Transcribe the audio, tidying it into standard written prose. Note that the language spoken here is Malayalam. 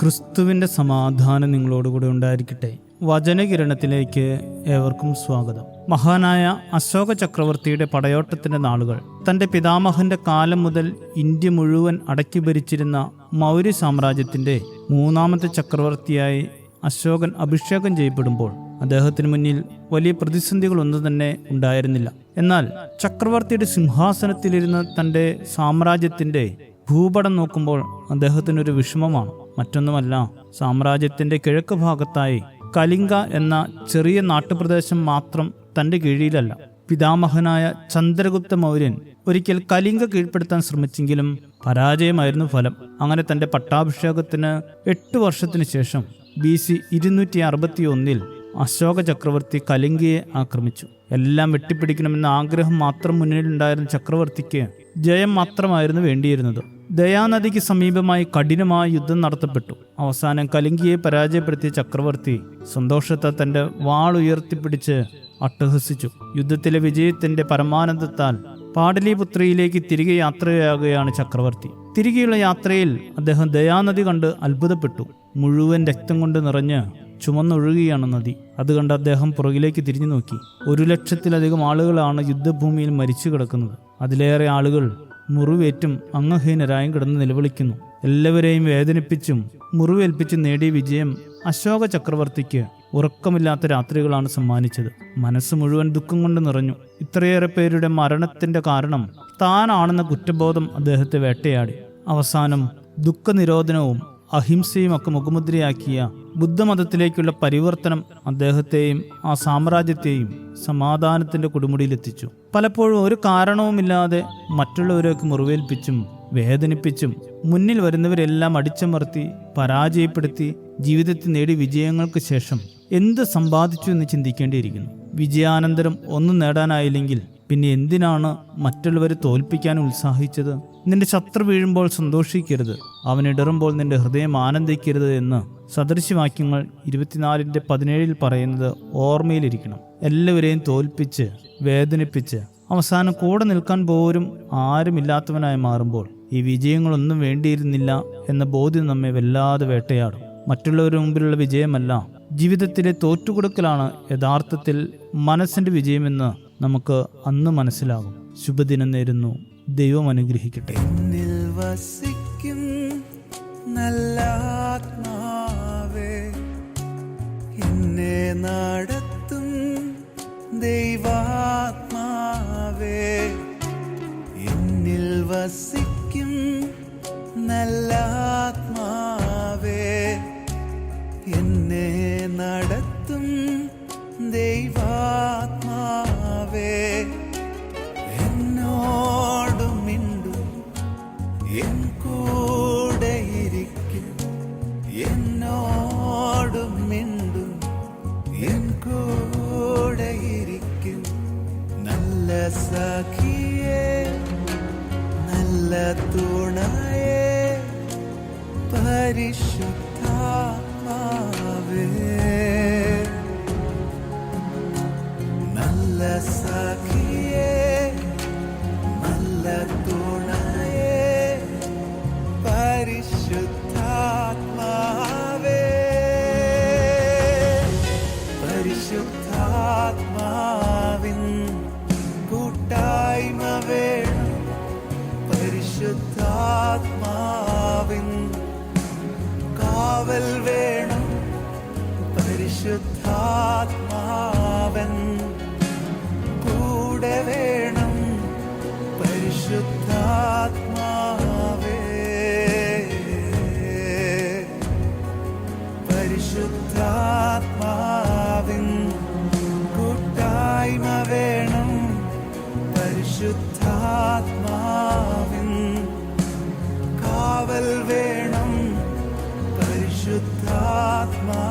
ക്രിസ്തുവിൻ്റെ സമാധാനം നിങ്ങളോടുകൂടെ ഉണ്ടായിരിക്കട്ടെ. വചനകിരണത്തിലേക്ക് ഏവർക്കും സ്വാഗതം. മഹാനായ അശോക ചക്രവർത്തിയുടെ പടയോട്ടത്തിൻ്റെ നാളുകൾ. തൻ്റെ പിതാമഹന്റെ കാലം മുതൽ ഇന്ത്യ മുഴുവൻ അടക്കി ഭരിച്ചിരുന്ന മൗര്യ സാമ്രാജ്യത്തിൻ്റെ മൂന്നാമത്തെ ചക്രവർത്തിയായി അശോകൻ അഭിഷേകം ചെയ്യപ്പെടുമ്പോൾ അദ്ദേഹത്തിന് മുന്നിൽ വലിയ പ്രതിസന്ധികളൊന്നും തന്നെ ഉണ്ടായിരുന്നില്ല. എന്നാൽ ചക്രവർത്തിയുടെ സിംഹാസനത്തിലിരുന്ന തൻ്റെ സാമ്രാജ്യത്തിൻ്റെ ഭൂപടം നോക്കുമ്പോൾ അദ്ദേഹത്തിനൊരു വിഷമമാണ്. മറ്റൊന്നുമല്ല, സാമ്രാജ്യത്തിൻ്റെ കിഴക്ക് ഭാഗത്തായി കലിംഗ എന്ന ചെറിയ നാട്ടുപ്രദേശം മാത്രം തൻ്റെ കീഴിലല്ല. പിതാമഹനായ ചന്ദ്രഗുപ്ത മൗര്യൻ ഒരിക്കൽ കലിംഗ കീഴ്പ്പെടുത്താൻ ശ്രമിച്ചെങ്കിലും പരാജയമായിരുന്നു ഫലം. അങ്ങനെ തൻ്റെ പട്ടാഭിഷേകത്തിന് 8 വർഷത്തിന് ശേഷം BC 261 അശോക ചക്രവർത്തി കലിംഗയെ ആക്രമിച്ചു. എല്ലാം വെട്ടിപ്പിടിക്കണമെന്ന ആഗ്രഹം മാത്രം മുന്നിലുണ്ടായിരുന്ന ചക്രവർത്തിക്ക് ജയം മാത്രമായിരുന്നു വേണ്ടിയിരുന്നത്. ദയാനദിക്ക് സമീപമായി കഠിനമായ യുദ്ധം നടത്തപ്പെട്ടു. അവസാനം കലിംഗയെ പരാജയപ്പെടുത്തിയ ചക്രവർത്തി സന്തോഷത്താൽ തൻ്റെ വാൾ ഉയർത്തിപ്പിടിച്ച് അട്ടഹസിച്ചു. യുദ്ധത്തിലെ വിജയത്തിന്റെ പരമാനന്ദത്താൽ പാടലീപുത്രയിലേക്ക് തിരികെ യാത്രയാകുകയാണ് ചക്രവർത്തി. തിരികെയുള്ള യാത്രയിൽ അദ്ദേഹം ദയാനദി കണ്ട് അത്ഭുതപ്പെട്ടു. മുഴുവൻ രക്തം കൊണ്ട് നിറഞ്ഞ് ചുമന്നൊഴുകുകയാണ് നദി. അതുകണ്ട് അദ്ദേഹം പുറകിലേക്ക് തിരിഞ്ഞു നോക്കി. 100,000-ലധികം ആളുകളാണ് യുദ്ധഭൂമിയിൽ മരിച്ചു കിടക്കുന്നത്. അതിലേറെ ആളുകൾ മുറിവേറ്റും അംഗഹീനരായും കിടന്ന് നിലവിളിക്കുന്നു. എല്ലാവരെയും വേദനിപ്പിച്ചും മുറിവേൽപ്പിച്ചും നേടിയ വിജയം അശോക ചക്രവർത്തിക്ക് ഉറക്കമില്ലാത്ത രാത്രികളാണ് സമ്മാനിച്ചത്. മനസ്സ് മുഴുവൻ ദുഃഖം കൊണ്ട് നിറഞ്ഞു. ഇത്രയേറെ പേരുടെ മരണത്തിന്റെ കാരണം താനാണെന്ന കുറ്റബോധം അദ്ദേഹത്തെ വേട്ടയാടി. അവസാനം ദുഃഖനിരോധനവും അഹിംസയും ഒക്കെ മുഖമുദ്രയാക്കിയ ബുദ്ധമതത്തിലേക്കുള്ള പരിവർത്തനം അദ്ദേഹത്തെയും ആ സാമ്രാജ്യത്തെയും സമാധാനത്തിന്റെ കൊടുമുടിയിലെത്തിച്ചു. പലപ്പോഴും ഒരു കാരണവുമില്ലാതെ മറ്റുള്ളവരെയൊക്കെ മുറിവേൽപ്പിച്ചും വേദനിപ്പിച്ചും മുന്നിൽ വരുന്നവരെല്ലാം അടിച്ചമർത്തി പരാജയപ്പെടുത്തി ജീവിതത്തിൽ നേടിയ വിജയങ്ങൾക്ക് ശേഷം എന്ത് സമ്പാദിച്ചു എന്ന് ചിന്തിക്കേണ്ടിയിരിക്കുന്നു. വിജയാനന്തരം ഒന്നും നേടാനായില്ലെങ്കിൽ പിന്നെ എന്തിനാണ് മറ്റുള്ളവരെ തോൽപ്പിക്കാൻ ഉത്സാഹിച്ചത്? നിന്റെ ശത്രു വീഴുമ്പോൾ സന്തോഷിക്കരുത്, അവനിടറുമ്പോൾ നിന്റെ ഹൃദയം ആനന്ദിക്കരുത് എന്ന് സദൃശവാക്യങ്ങൾ 24:17 പറയുന്നത് ഓർമ്മയിലിരിക്കണം. എല്ലാവരെയും തോൽപ്പിച്ച് വേദനിപ്പിച്ച് അവസാനം കൂടെ നിൽക്കാൻ പോലും ആരുമില്ലാത്തവനായി മാറുമ്പോൾ ഈ വിജയങ്ങളൊന്നും വേണ്ടിയിരുന്നില്ല എന്ന ബോധ്യം നമ്മെ വല്ലാതെ വേട്ടയാടും. മറ്റുള്ളവരുടെ മുമ്പിലുള്ള വിജയമല്ല, ജീവിതത്തിലെ തോറ്റുകൊടുക്കലാണ് യഥാർത്ഥത്തിൽ മനസ്സിന്റെ വിജയമെന്ന് നമുക്ക് അന്ന് മനസ്സിലാകും. ശുഭദിനം നേരുന്നു. ദൈവം അനുഗ്രഹിക്കട്ടെ. എന്നിൽ വസിക്കും നല്ല ആത്മാവേ, എന്നെ നടത്തും ദൈവാത്മാവേ, എന്നിൽ വസിക്കും നല്ല ആത്മാവേ, എന്നെ നടത്തും ദൈവാത്മാവേ, എന്നോട് മിണ്ടും എൻ കൂടെയിരിക്കും, എന്നോട് മിണ്ടും എൻ കൂടെയിരിക്കും. നല്ല സഖിയേ, നല്ല തുണയേ, പരിശുദ്ധാത്മാവേ, നല്ല സഖിയേ, നല്ല തുണയേ, പരിശുദ്ധാത്മാവേ, പരിശുദ്ധാത്മാവിൻ കൂട്ടായ്മ വേണം, പരിശുദ്ധാത്മാവിൻ കാവൽ വേണം, പരിശുദ്ധാത്മാവൻ കൂടെ വേണം, പരിശുദ്ധാത്മാവേ, പരിശുദ്ധാത്മാവിൻ കൂട്ടായ്മ വേണം, പരിശുദ്ധാത്മാവിൻ കാവൽ വേണം, പരിശുദ്ധാത്മാ